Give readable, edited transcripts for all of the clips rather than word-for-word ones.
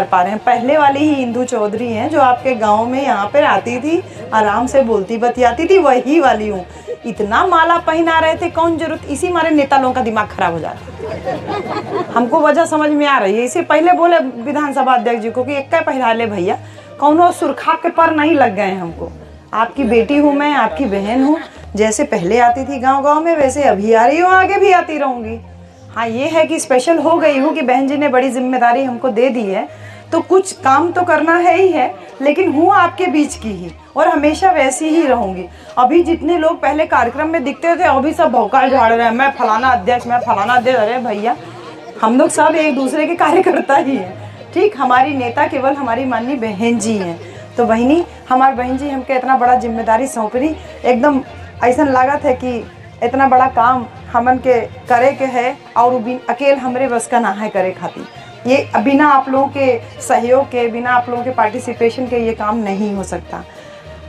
पा रहे हैं। पहले वाली ही इंदु चौधरी हैं जो आपके गांव में यहाँ पर आती थी, आराम से बोलती बतियाती थी, वही वाली हूँ। इतना माला पहना रहे थे, कौन जरूरत, इसी मारे नेता लोगों का दिमाग खराब हो जाता। हमको वजह समझ में आ रही है। इसे पहले बोले विधानसभा अध्यक्ष जी को कि एक पहना ले भैया, कौनो सुरखा के पर नहीं लग गए हमको। आपकी बेटी हूँ मैं, आपकी बहन हूँ, जैसे पहले आती थी गांव गांव में वैसे अभी आ रही हूँ, आगे भी आती रहूंगी। हाँ ये है कि स्पेशल हो गई हूँ कि बहन जी ने बड़ी जिम्मेदारी हमको दे दी है, तो कुछ काम तो करना है ही है, लेकिन हूँ आपके बीच की ही और हमेशा वैसी ही रहूंगी। अभी जितने लोग पहले कार्यक्रम में दिखते थे अभी सब भौकाल झाड़ रहे हैं, मैं फलाना अध्यक्ष, मैं फलाना अध्यक्ष। अरे भैया हम लोग सब एक दूसरे के कार्यकर्ता ही हैं। ठीक, हमारी नेता केवल हमारी माननीय बहन जी हैं। तो बहनी, हमारी बहन जी हमके इतना बड़ा जिम्मेदारी सौंप रही, एकदम ऐसा लागत है कि इतना बड़ा काम हमन के करे के है और अकेले हमरे बस का ना है करे खातिर। ये बिना आप लोगों के सहयोग के, बिना आप लोगों के पार्टिसिपेशन के ये काम नहीं हो सकता।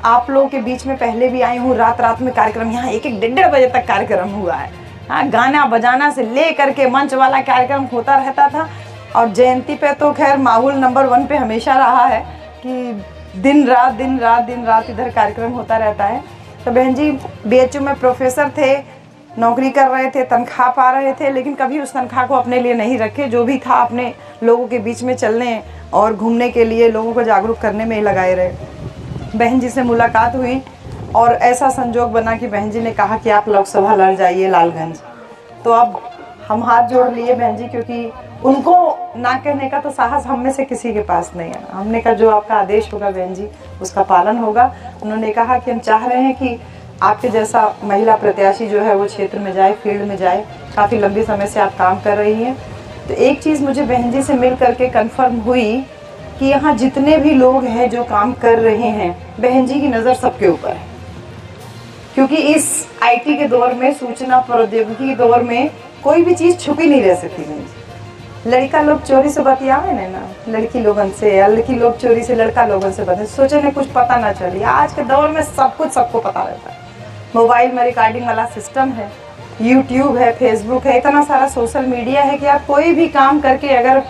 आप लोगों के बीच में पहले भी आई हूँ, रात रात में कार्यक्रम, यहाँ एक एक 1:30 बजे तक कार्यक्रम हुआ है। हाँ, गाना बजाना से ले करके मंच वाला कार्यक्रम होता रहता था। और जयंती पे तो खैर माहौल नंबर 1 पे हमेशा रहा है कि दिन रात इधर कार्यक्रम होता रहता है। तो बहन जी BHU में प्रोफेसर थे, नौकरी कर रहे थे, तनख्वाह पा रहे थे, लेकिन कभी उस तनख्वाह को अपने लिए नहीं रखे। जो भी था अपने लोगों के बीच में चलने और घूमने के लिए, लोगों को जागरूक करने में ही लगाए रहे। बहन जी से मुलाकात हुई और ऐसा संजोग बना कि बहन जी ने कहा कि आप लोकसभा लड़ जाइए लालगंज। तो अब हम हाथ जोड़ लिए बहन जी, क्योंकि उनको ना कहने का तो साहस हम में से किसी के पास नहीं है। हमने कहा जो आपका आदेश होगा बहन जी उसका पालन होगा। उन्होंने कहा कि हम चाह रहे हैं कि आपके जैसा महिला प्रत्याशी जो है वो क्षेत्र में जाए, फील्ड में जाए। काफ़ी लंबे समय से आप काम कर रही हैं। तो एक चीज़ मुझे बहन जी से मिल करके कन्फर्म हुई कि यहाँ जितने भी लोग हैं जो काम कर रहे हैं, बहन जी की नज़र सबके ऊपर है। क्योंकि इस IT के दौर में, सूचना प्रौद्योगिकी के दौर में कोई भी चीज़ छुपी नहीं रह सकती बहन जी। लड़का लोग चोरी से बतियावे ना लड़की लोगन से, या लड़की लोग चोरी से लड़का लोगन से बतिया, सोचे ने कुछ पता ना चली। आज के दौर में सब कुछ सबको पता रहता है। मोबाइल में रिकॉर्डिंग वाला सिस्टम है, YouTube है, फेसबुक है, इतना सारा सोशल मीडिया है कि आप कोई भी काम करके अगर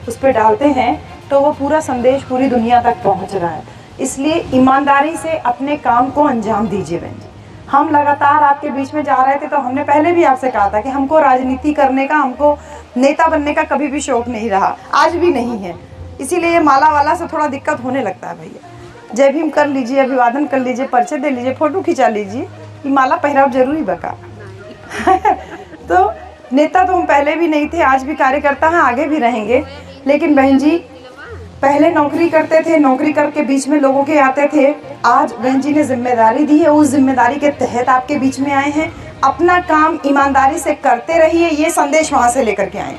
उस पर डालते हैं तो वो पूरा संदेश पूरी दुनिया तक पहुंच रहा है। इसलिए ईमानदारी से अपने काम को अंजाम दीजिए बहन जी। हम लगातार आपके बीच में जा रहे थे, तो हमने पहले भी आपसे कहा था कि हमको राजनीति करने का, हमको नेता बनने का कभी भी शौक नहीं रहा, आज भी नहीं है। इसीलिए ये माला वाला से थोड़ा दिक्कत होने लगता है भैया। जय भीम कर लीजिए, अभिवादन कर लीजिए, परिचय दे लीजिए, फोटो खिंचा लीजिए, ये माला पहराव जरूरी बका। तो नेता तो हम पहले भी नहीं थे, आज भी कार्यकर्ता हैं, आगे भी रहेंगे। लेकिन बहन जी पहले नौकरी करते थे, नौकरी करके बीच में लोगों के आते थे। आज बहन जी ने जिम्मेदारी दी है, उस जिम्मेदारी के तहत आपके बीच में आए हैं। अपना काम ईमानदारी से करते रहिए, ये संदेश वहाँ से लेकर के आए।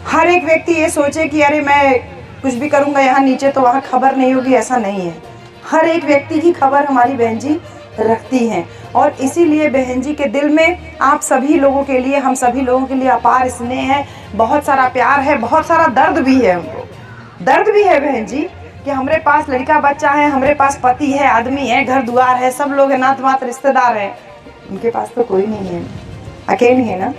हर एक व्यक्ति ये सोचे कि अरे मैं कुछ भी करूँगा यहाँ नीचे तो वहाँ खबर नहीं होगी, ऐसा नहीं है। हर एक व्यक्ति की खबर हमारी बहन जी रखती हैं और इसीलिए बहन जी के दिल में आप सभी लोगों के लिए, हम सभी लोगों के लिए अपार स्नेह है, बहुत सारा प्यार है, बहुत सारा दर्द भी है। उनको दर्द भी है बहन जी कि हमारे पास लड़का बच्चा है, हमारे पास पति है, आदमी है, घर द्वार है, सब लोग है, नात मात रिश्तेदार हैं। उनके पास तो कोई नहीं है, अकेली है ना।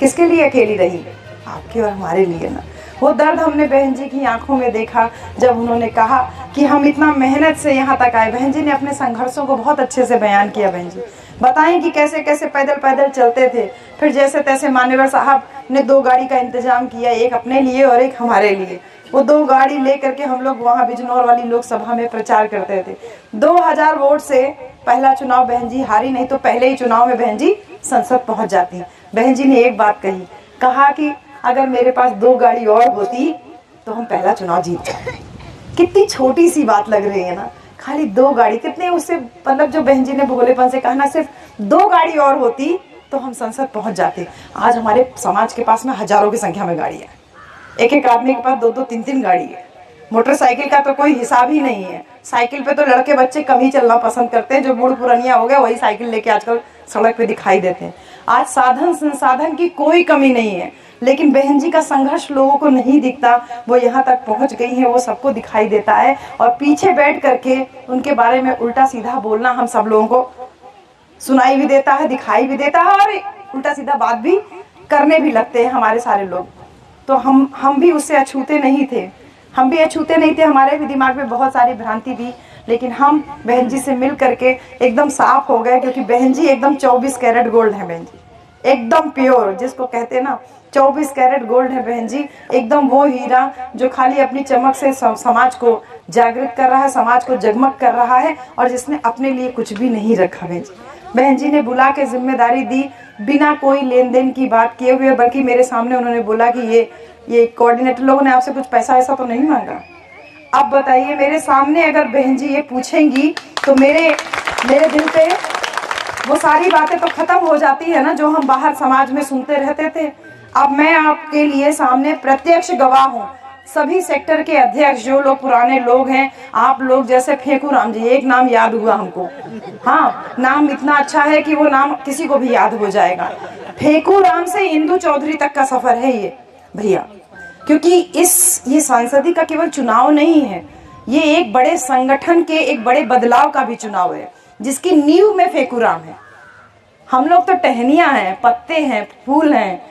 किसके लिए अकेली रही? आपके और हमारे लिए ना। वो दर्द हमने बहन जी की आंखों में देखा जब उन्होंने कहा कि हम इतना मेहनत से यहाँ तक आए। बहन जी ने अपने संघर्षों को बहुत अच्छे से बयान किया। बहन जी बताएं कि कैसे कैसे पैदल पैदल चलते थे, फिर जैसे तैसे मान्यवर साहब ने 2 गाड़ी का इंतजाम किया, एक अपने लिए और एक हमारे लिए। वो 2 गाड़ी ले करके हम लोग वहाँ बिजनौर वाली लोकसभा में प्रचार करते थे। 2000 वोट से पहला चुनाव बहन जी हारी, नहीं तो पहले ही चुनाव में बहन जी संसद पहुँच जाती। बहन जी ने एक बात कही, कहा कि अगर मेरे पास 2 गाड़ी और होती तो हम पहला चुनाव जीत जाते। कितनी छोटी सी बात लग रही है ना, खाली 2 गाड़ी, कितने उससे मतलब जो बहन जी ने भोलेपन से कहा ना, सिर्फ 2 गाड़ी और होती तो हम संसद पहुंच जाते। आज हमारे समाज के पास में हजारों की संख्या में गाड़ी है, एक एक आदमी के पास 2-2, 3-3 गाड़ी है। मोटरसाइकिल का तो कोई हिसाब ही नहीं है। साइकिल पे तो लड़के बच्चे कम ही चलना पसंद करते हैं, जो बूढ़ पुरानिया हो गया वही साइकिल लेके आजकल सड़क पे दिखाई देते हैं। आज साधन संसाधन की कोई कमी नहीं है, लेकिन बहन जी का संघर्ष लोगों को नहीं दिखता। वो यहाँ तक पहुँच गई है, वो सबको दिखाई देता है। और पीछे बैठ करके उनके बारे में उल्टा सीधा बोलना हम सब लोगों को सुनाई भी देता है, दिखाई भी देता है, और उल्टा सीधा बात भी करने भी लगते हैं हमारे सारे लोग। तो हम भी उससे अछूते नहीं थे। हम भी अछूते नहीं थे, हमारे भी दिमाग में बहुत सारी भ्रांति थी, लेकिन हम बहन जी से मिल करके एकदम साफ हो गए, क्योंकि बहन जी एकदम 24 कैरेट गोल्ड है बहन जी, एकदम प्योर, जिसको कहते हैं ना 24 कैरेट गोल्ड है बहन जी, एकदम वो हीरा जो खाली अपनी चमक से समाज को जागृत कर रहा है, समाज को जगमग कर रहा है, और जिसने अपने लिए कुछ भी नहीं रखा बहन जी। बहन जी ने बुला के जिम्मेदारी दी बिना कोई लेन देन की बात किए हुए, बल्कि मेरे सामने उन्होंने बोला कि ये कोऑर्डिनेटर लोगों ने आपसे कुछ पैसा ऐसा तो नहीं मांगा। अब बताइए, मेरे सामने अगर बहन जी ये पूछेंगी तो मेरे दिल पे वो सारी बातें तो खत्म हो जाती है ना, जो हम बाहर समाज में सुनते रहते थे। अब मैं आपके लिए सामने प्रत्यक्ष गवाह हूँ। सभी सेक्टर के अध्यक्ष जो लोग पुराने लोग हैं, आप लोग जैसे फेकू राम जी, एक नाम याद हुआ हमको, हाँ नाम इतना अच्छा है कि वो नाम किसी को भी याद हो जाएगा। फेकू राम से इंदु चौधरी तक का सफर है ये भैया, क्योंकि ये सांसदी का केवल चुनाव नहीं है, ये एक बड़े संगठन के एक बड़े बदलाव का भी चुनाव है, जिसकी नींव में फेकू राम है। हम लोग तो टहनियां हैं, पत्ते हैं, फूल हैं,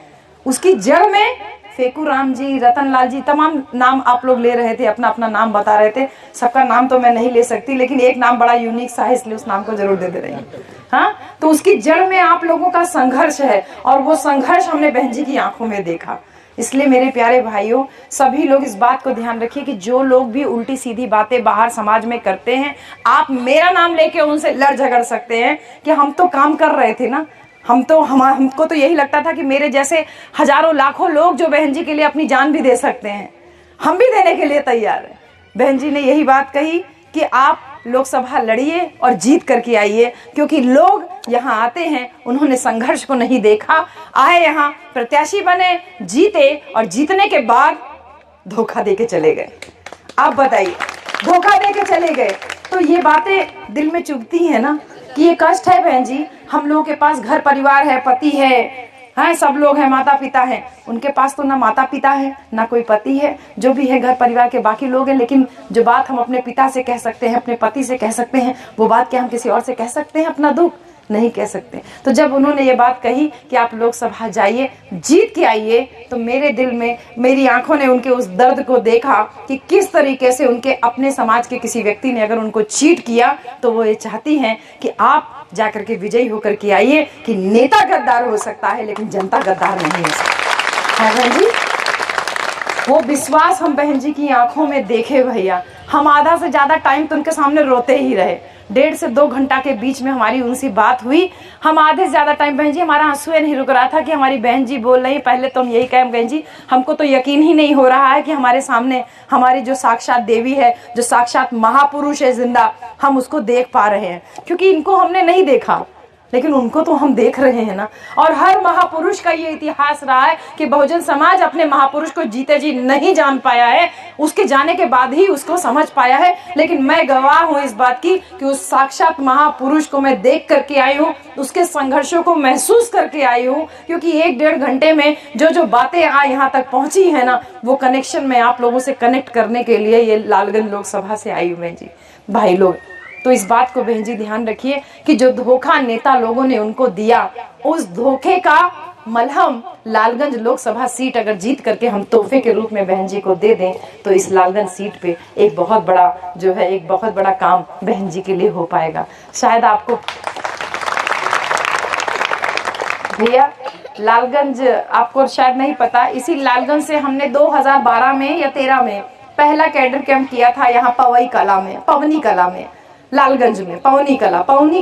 उसकी जड़ में फेकू राम जी, रतन लाल जी, तमाम नाम आप लोग ले रहे थे, अपना अपना नाम बता रहे थे। सबका नाम तो मैं नहीं ले सकती, लेकिन एक नाम बड़ा यूनिक सा है, इसलिए उस नाम को जरूर दे रही हूँ। हाँ, तो उसकी जड़ में आप लोगों का संघर्ष है, और वो संघर्ष हमने बहन जी की आंखों में देखा। इसलिए मेरे प्यारे भाइयों, सभी लोग इस बात को ध्यान रखिए कि जो लोग भी उल्टी सीधी बातें बाहर समाज में करते हैं, आप मेरा नाम लेके उनसे लड़ झगड़ सकते हैं कि हम तो काम कर रहे थे ना, हमको तो यही लगता था कि मेरे जैसे हजारों लाखों लोग जो बहन जी के लिए अपनी जान भी दे सकते हैं, हम भी देने के लिए तैयार हैं। बहन जी ने यही बात कही कि आप लोकसभा लड़िए और जीत करके आइए, क्योंकि लोग यहाँ आते हैं, उन्होंने संघर्ष को नहीं देखा, आए यहाँ प्रत्याशी बने, जीते, और जीतने के बाद धोखा देके चले गए। आप बताइए, धोखा देके चले गए, तो ये बातें दिल में चुभती है ना, कि ये कष्ट है बहन जी। हम लोगों के पास घर परिवार है, पति है, हाँ सब लोग हैं, माता पिता हैं, उनके पास तो ना माता पिता है ना कोई पति है, जो भी है घर परिवार के बाकी लोग हैं, लेकिन जो बात हम अपने पिता से कह सकते हैं, अपने पति से कह सकते हैं, वो बात क्या हम किसी और से कह सकते हैं? अपना दुख नहीं कह सकते। तो जब उन्होंने ये बात कही कि आप लोकसभा जाइए, जीत के आइए, तो मेरे दिल में, मेरी आंखों ने उनके उस दर्द को देखा कि किस तरीके से उनके अपने समाज के किसी व्यक्ति ने अगर उनको चीट किया, तो वो ये चाहती हैं कि आप जाकर के विजयी होकर के आइए, कि नेता गद्दार हो सकता है लेकिन जनता गद्दार नहीं हो सकता है बहन जी। वो विश्वास हम बहन जी की आंखों में देखे भैया। हम आधा से ज्यादा टाइम तो उनके सामने रोते ही रहे, 1.5 से 2 घंटा के बीच में हमारी उनसे बात हुई। हम आधे से ज्यादा टाइम बहन जी, हमारा आंसू नहीं रुक रहा था कि हमारी बहन जी बोल रही। पहले तो हम यही कहें बहन जी, हमको तो यकीन ही नहीं हो रहा है कि हमारे सामने हमारी जो साक्षात देवी है, जो साक्षात महापुरुष है जिंदा, हम उसको देख पा रहे हैं, क्योंकि इनको हमने नहीं देखा, लेकिन उनको तो हम देख रहे हैं ना। और हर महापुरुष का ये इतिहास रहा है कि बहुजन समाज अपने महापुरुष को जीते जी नहीं जान पाया है, उसके जाने के बाद ही उसको समझ पाया है। लेकिन मैं गवाह हूं इस बात की कि उस साक्षात महापुरुष को मैं देख करके आई हूँ, उसके संघर्षों को महसूस करके आई हूँ, क्योंकि 1-1.5 घंटे में जो बातें यहाँ तक पहुंची है ना, वो कनेक्शन में आप लोगों से कनेक्ट करने के लिए ये लालगंज लोकसभा से आई हूँ बहन जी, भाई लोग। तो इस बात को बहन जी ध्यान रखिए कि जो धोखा नेता लोगों ने उनको दिया, उस धोखे का मलहम लालगंज लोकसभा सीट अगर जीत करके हम तोहफे के रूप में बहन जी को दे दें, तो इस लालगंज सीट पे एक बहुत बड़ा काम बहन जी के लिए हो पाएगा। शायद आपको भैया लालगंज, आपको शायद नहीं पता, इसी लालगंज से हमने 2012 में या 13 में पहला कैडर कैंप किया था यहाँ पवनी कला में, लालगंज में पवनी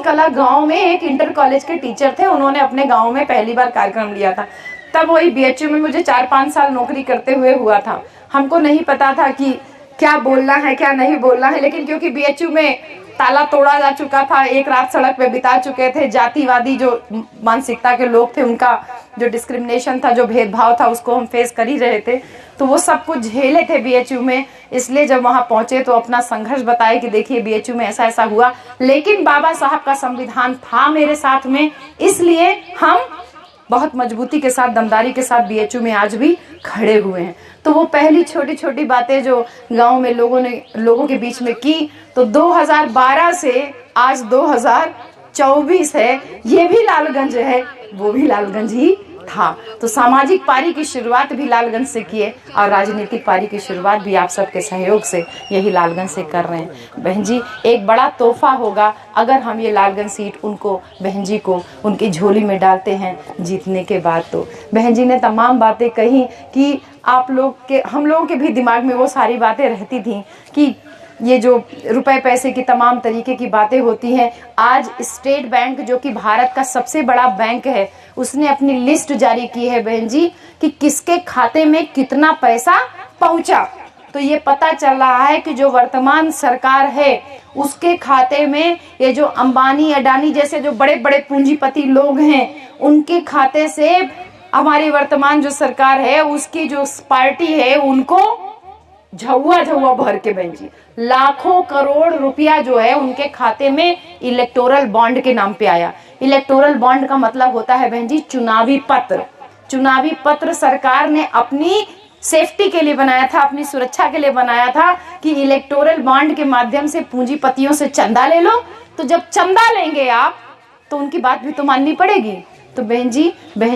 कला गांव में एक इंटर कॉलेज के टीचर थे, उन्होंने अपने गांव में पहली बार कार्यक्रम लिया था। तब वही बीएचयू में मुझे 4-5 साल नौकरी करते हुए हुआ था। हमको नहीं पता था कि क्या बोलना है क्या नहीं बोलना है, लेकिन क्योंकि बीएचयू में ताला तोड़ा जा चुका था, एक रात सड़क पे बिता चुके थे, जातिवादी जो मानसिकता के लोग थे, उनका जो डिस्क्रिमिनेशन था, जो भेदभाव था, उसको हम फेस कर ही रहे थे। तो वो सब कुछ झेले थे बीएचयू में। इसलिए जब वहां पहुंचे तो अपना संघर्ष बताए कि देखिए बीएचयू में ऐसा ऐसा हुआ, लेकिन बाबा साहब का संविधान था मेरे साथ में, इसलिए हम बहुत मजबूती के साथ, दमदारी के साथ बीएचयू में आज भी खड़े हुए हैं। तो वो पहली छोटी छोटी बातें जो गांव में लोगों के बीच में की, तो 2012 से आज 2024 है, ये भी लालगंज है, वो भी लालगंज ही था। तो सामाजिक पारी की शुरुआत भी लालगंज से किए और राजनीतिक पारी की शुरुआत भी आप सबके सहयोग से यही लालगंज से कर रहे हैं। बहन जी, एक बड़ा तोहफा होगा अगर हम ये लालगंज सीट उनको, बहन जी को उनकी झोली में डालते हैं जीतने के बाद। तो बहन जी ने तमाम बातें कही कि आप लोग के, हम लोगों के भी दिमाग में वो सारी बातें रहती थी कि ये जो रुपए पैसे की तमाम तरीके की बातें होती हैं। आज स्टेट बैंक जो कि भारत का सबसे बड़ा बैंक है, उसने अपनी लिस्ट जारी की है बहन जी कि किसके खाते में कितना पैसा पहुंचा। तो ये पता चल रहा है कि जो वर्तमान सरकार है उसके खाते में ये जो अंबानी अडानी जैसे जो बड़े बड़े पूंजीपति लोग हैं, उनके खाते से हमारी वर्तमान जो सरकार है उसकी जो पार्टी है उनको झुआ झुआ भर के बहन जी लाखों करोड़ रुपया जो है उनके खाते में इलेक्टोरल बॉन्ड के नाम पे आया। इलेक्टोरल बॉन्ड का मतलब होता है बहन जी चुनावी पत्र। चुनावी पत्र सरकार ने अपनी सेफ्टी के लिए बनाया था, अपनी सुरक्षा के लिए बनाया था कि इलेक्टोरल बॉन्ड के माध्यम से पूंजीपतियों से चंदा ले लो। तो जब चंदा लेंगे आप तो उनकी बात भी तो माननी पड़ेगी। तो बहन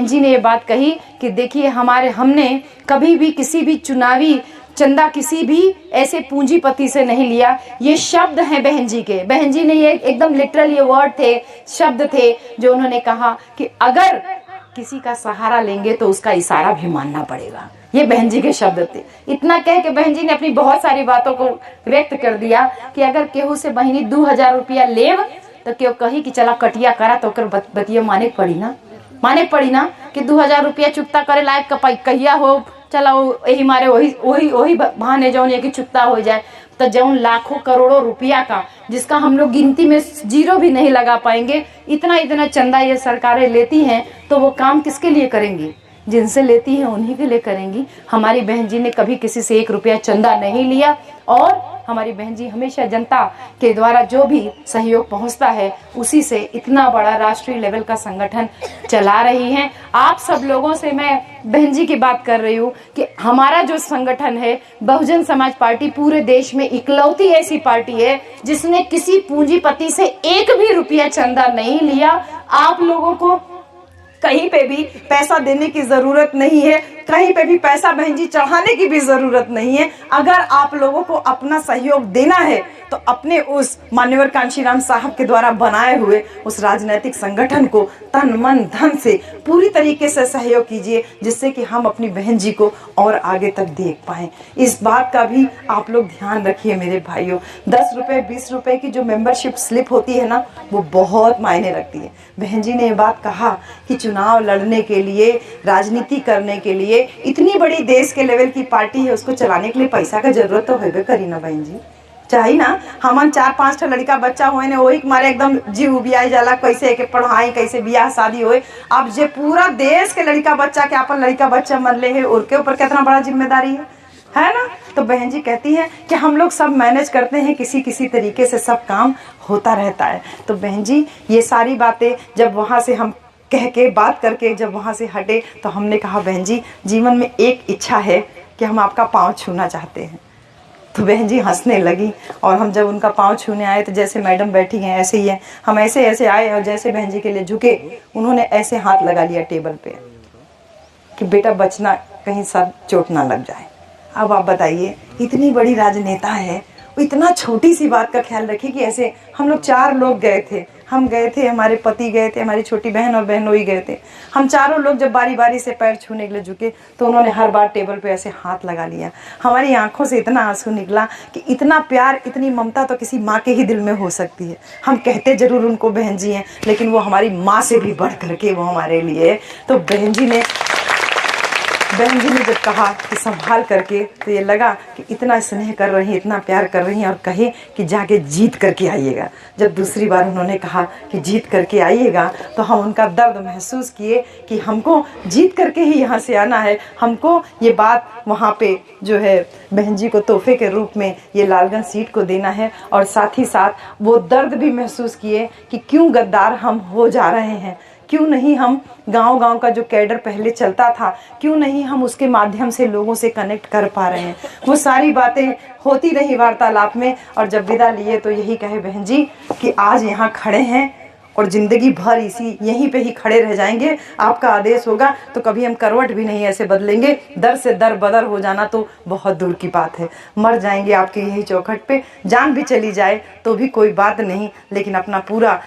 जी ने ये बात कही कि देखिए हमने कभी भी किसी भी चुनावी चंदा किसी भी ऐसे पूंजीपति से नहीं लिया। ये शब्द हैं बहन जी के। बहन जी ने ये एकदम लिटरल ये वर्ड थे, शब्द थे जो उन्होंने कहा कि अगर किसी का सहारा लेंगे तो उसका इशारा भी मानना पड़ेगा। ये बहन जी के शब्द थे। इतना कह के बहन जी ने अपनी बहुत सारी बातों को व्यक्त कर दिया कि अगर केहू से बहनी 2000 रुपया लेव तो केहू कही कि चला कटिया करा तो बतिया माने पड़ी ना कि 2000 रुपया चुकता करे लायक कहिया हो, चला यही मारे वही बहाने जौन ये कि चुकता हो जाए। तो जौन लाखों करोड़ों रुपया का जिसका हम लोग गिनती में जीरो भी नहीं लगा पाएंगे, इतना चंदा ये सरकारें लेती हैं, तो वो काम किसके लिए करेंगी? जिनसे लेती हैं उन्हीं के लिए करेंगी। हमारी बहन जी ने कभी किसी से 1 रुपया चंदा नहीं लिया और हमारी बहन जी हमेशा जनता के द्वारा जो भी सहयोग पहुंचता है उसी से इतना बड़ा राष्ट्रीय लेवल का संगठन चला रही हैं। आप सब लोगों से मैं बहन जी की बात कर रही हूँ कि हमारा जो संगठन है बहुजन समाज पार्टी पूरे देश में इकलौती ऐसी पार्टी है जिसने किसी पूंजीपति से 1 भी रुपया चंदा नहीं लिया। आप लोगों को कहीं पे भी पैसा देने की जरूरत नहीं है, कहीं पे भी पैसा बहन जी चढ़ाने की भी जरूरत नहीं है। अगर आप लोगों को अपना सहयोग देना है तो अपने उस मान्यवर कांशीराम साहब के द्वारा बनाए हुए उस राजनीतिक संगठन को तन मन धन से पूरी तरीके से सहयोग कीजिए, जिससे कि हम अपनी बहन जी को और आगे तक देख पाएं। इस बात का भी आप लोग ध्यान रखिए मेरे भाइयों। 10 रुपए 20 रुपए की जो मेंबरशिप स्लिप होती है ना, वो बहुत मायने रखती है। बहन जी ने ये बात कहा कि चुनाव लड़ने के लिए, राजनीति करने के लिए, इतनी बड़ी देश के लेवल की पार्टी है, उसको चलाने के लिए पैसा का जरूरत तो होबे करी ना बहन जी, चाहिए ना। हमन 4-5 लड़का बच्चा होए ने वही मारे एकदम जीव उबियाई जाला, कैसे के पढ़ाई, कैसे बियाह शादी होए। अब जे पूरा देश के लड़का बच्चा के अपन लड़का बच्चा मरले है, उनके ऊपर कितना बड़ा जिम्मेदारी है ना। तो बहन जी कहती है कि हम लोग सब मैनेज करते हैं, किसी तरीके से सब काम होता रहता है। तो बहन जी ये सारी बातें जब वहाँ से हम कह के बात करके जब वहाँ से हटे तो हमने कहा बहन जी जीवन में एक इच्छा है कि हम आपका पाँव छूना चाहते हैं। तो बहन जी हंसने लगी और हम जब उनका पाँव छूने आए तो जैसे मैडम बैठी हैं ऐसे ही है, हम ऐसे आए और जैसे बहन जी के लिए झुके, उन्होंने ऐसे हाथ लगा लिया टेबल पे कि बेटा बचना, कहीं सर चोट ना लग जाए। अब आप बताइए, इतनी बड़ी राजनेता है, इतना छोटी सी बात का ख्याल रखिए कि ऐसे हम लोग 4 लोग गए थे, हम गए थे, हमारे पति गए थे, हमारी छोटी बहन और बहनोई गए थे। हम चारों लोग जब बारी बारी से पैर छूने के लिए झुके तो उन्होंने हर बार टेबल पे ऐसे हाथ लगा लिया। हमारी आंखों से इतना आंसू निकला कि इतना प्यार, इतनी ममता तो किसी माँ के ही दिल में हो सकती है। हम कहते जरूर उनको बहन जी हैं, लेकिन वो हमारी माँ से भी बढ़ करके वो हमारे लिए। तो बहन जी ने जब कहा कि संभाल करके, तो ये लगा कि इतना स्नेह कर रही हैं, इतना प्यार कर रही हैं और कहे कि जाके जीत करके आइएगा। जब दूसरी बार उन्होंने कहा कि जीत करके आइएगा तो हम उनका दर्द महसूस किए कि हमको जीत करके ही यहाँ से आना है। हमको ये बात वहाँ पे जो है बहन जी को तोहफे के रूप में ये लालगंज सीट को देना है। और साथ ही साथ वो दर्द भी महसूस किए कि क्यों गद्दार हम हो जा रहे हैं, क्यों नहीं हम गांव-गांव का जो कैडर पहले चलता था, क्यों नहीं हम उसके माध्यम से लोगों से कनेक्ट कर पा रहे हैं। वो सारी बातें होती रही वार्तालाप में और जब विदा लिए तो यही कहे बहन जी कि आज यहाँ खड़े हैं और ज़िंदगी भर इसी यहीं पे ही खड़े रह जाएंगे। आपका आदेश होगा तो कभी हम करवट भी नहीं ऐसे बदलेंगे। दर से दर बदर हो जाना तो बहुत दूर की बात है। मर जाएंगे आपके यही चौखट पे, जान भी चली जाए तो भी कोई बात नहीं, लेकिन अपना पूरा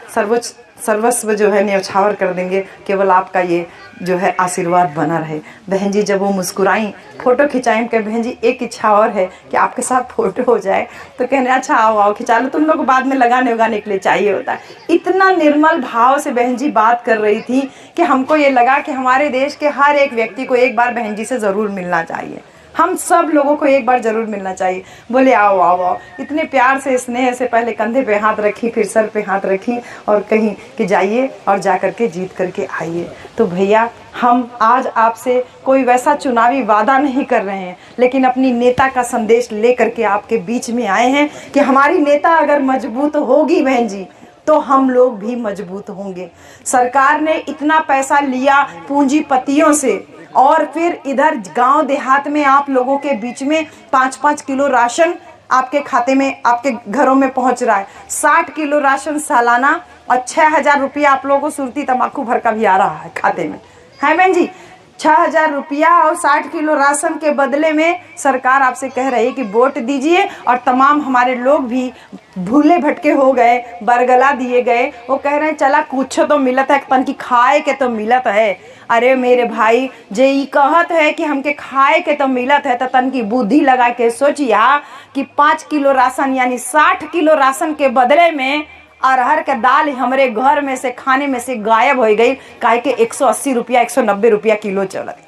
सर्वस्व जो है न्यौछावर कर देंगे। केवल आपका ये जो है आशीर्वाद बना रहे। बहन जी जब वो मुस्कुराई, फ़ोटो खिंचाई, कहे बहन जी एक इच्छा और है कि आपके साथ फ़ोटो हो जाए। तो कहने अच्छा आओ आओ खिंचा लो, तुम लोग बाद में लगाने उगाने के लिए चाहिए होता है। इतना निर्मल भाव से बहन जी बात कर रही थी कि हमको ये लगा कि हमारे देश के हर एक व्यक्ति को एक बार बहन जी से ज़रूर मिलना चाहिए। हम सब लोगों को एक बार जरूर मिलना चाहिए। बोले आओ आओ आओ, इतने प्यार से स्नेह से पहले कंधे पे हाथ रखी, फिर सर पे हाथ रखी और कहीं कि जाइए और जा करके जीत करके आइए। तो भैया हम आज आपसे कोई वैसा चुनावी वादा नहीं कर रहे हैं, लेकिन अपनी नेता का संदेश ले करके आपके बीच में आए हैं कि हमारी नेता अगर मजबूत होगी बहन जी तो हम लोग भी मजबूत होंगे। सरकार ने इतना पैसा लिया पूंजीपतियों से और फिर इधर गांव देहात में आप लोगों के बीच में 5-5 किलो राशन आपके खाते में, आपके घरों में पहुंच रहा है। 60 किलो राशन सालाना और 6,000 रुपया आप लोगों को सुरती तंबाकू भर का भी आ रहा है खाते में, है बहन जी। 6,000 रुपया और 60 किलो राशन के बदले में सरकार आपसे कह रही है कि वोट दीजिए। और तमाम हमारे लोग भी भूले भटके हो गए, बरगला दिए गए। वो कह रहे हैं चला कुछ तो मिलत है, तन की खाए के तो मिलत है। अरे मेरे भाई जे ई कहत है कि हमके खाए के तो मिलत है, तो तन की बुद्धि लगा के सोचिया कि 5 किलो राशन यानी 60 किलो राशन के बदले में अरहर के दाल हमरे घर में से खाने में से गायब हो गई। काहे के 180 रुपया 190 रुपया किलो चलत है।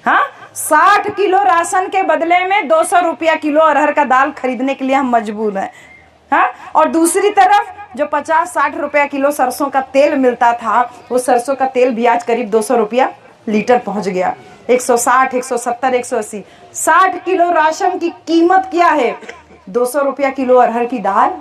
हाँ, 60 किलो राशन के बदले में 200 रुपया किलो अरहर का दाल खरीदने के लिए हम मजबूर हैं। हाँ, और दूसरी तरफ जो 50-60 रुपया किलो सरसों का तेल मिलता था, वो सरसों का तेल भी आज करीब 200 रुपया लीटर पहुंच गया। 160, 170, 180। 60 किलो राशन की कीमत क्या है? 200 रुपया किलो अरहर की दाल।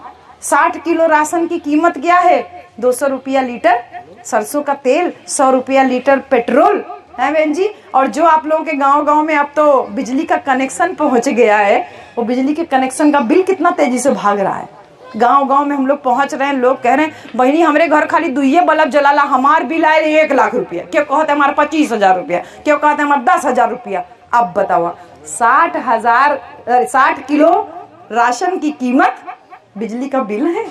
60 किलो राशन की कीमत क्या है? 200 रुपया लीटर सरसों का तेल, 100 रुपया लीटर पेट्रोल, है बहन जी। और जो आप लोगों के गांव-गांव में अब तो बिजली का कनेक्शन पहुंच गया है, वो बिजली के कनेक्शन का बिल कितना तेजी से भाग रहा है। गांव-गांव में हम लोग पहुंच रहे हैं, लोग कह रहे हैं बहनी हमारे घर खाली 2 बल्ब जलाला, हमार बिल आए 1 लाख रुपया, क्यों कहते हमारे 25,000 रुपया, क्यों कहते हमारे 10,000 रुपया। अब बताओ 60 किलो राशन की कीमत बिजली का बिल है।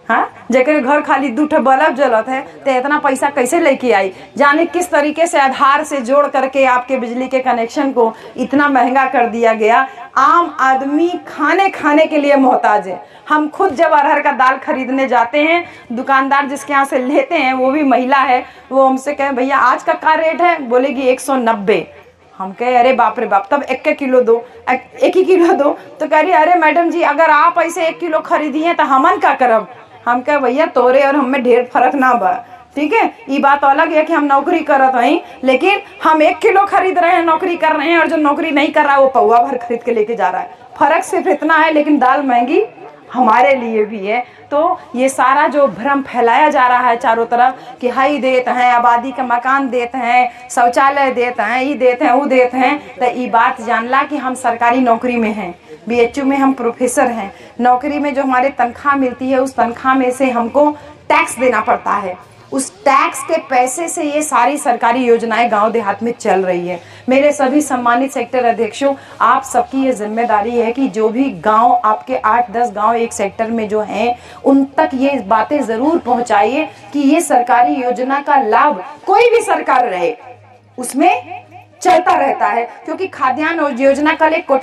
हाँ, जेकर घर खाली 2 बल्ब जलत है तो इतना पैसा कैसे लेके आई? जाने किस तरीके से आधार से जोड़ करके आपके बिजली के कनेक्शन को इतना महंगा कर दिया गया। आम आदमी खाने के लिए मोहताज है। हम खुद जब अरहर का दाल खरीदने जाते हैं, दुकानदार जिसके यहाँ से लेते हैं वो भी महिला है, वो हमसे कहे भैया आज का क्या रेट है? बोलेगी 190। हम कहे अरे बाप रे बाप, तब 1 किलो दो, 1 ही किलो दो। तो कह रही अरे मैडम जी अगर आप ऐसे 1 किलो खरीदिए तो हमन का करब? हम कहे भैया तोरे और हमें ढेर फर्क ना बा, ठीक है। ये बात अलग है कि हम नौकरी करत हैं, लेकिन हम 1 किलो खरीद रहे हैं, नौकरी कर रहे हैं, और जो नौकरी नहीं कर रहा है वो पौवा भर खरीद के लेके जा रहा है। फर्क सिर्फ इतना है, लेकिन दाल महंगी हमारे लिए भी है। तो ये सारा जो भ्रम फैलाया जा रहा है चारों तरफ कि हाई देते हैं, आबादी का मकान देते हैं, शौचालय देते हैं, ये देते हैं, वो देते हैं, तो ये बात जानला कि हम सरकारी नौकरी में हैं, बीएचयू में हम प्रोफेसर हैं। नौकरी में जो हमारे तनख्वाह मिलती है, उस तनख्वाह में से हमको टैक्स देना पड़ता है। उस टैक्स के पैसे से ये सारी सरकारी योजनाएं गांव देहात में चल रही है। मेरे सभी सम्मानित सेक्टर अध्यक्षों, आप सबकी ये जिम्मेदारी है कि जो भी गांव, आपके 8-10 गांव एक सेक्टर में जो हैं, उन तक ये बातें जरूर पहुंचाइए कि ये सरकारी योजना का लाभ कोई भी सरकार रहे उसमें चलता रहता है। क्योंकि खाद्यान्न योजना का एक कोटे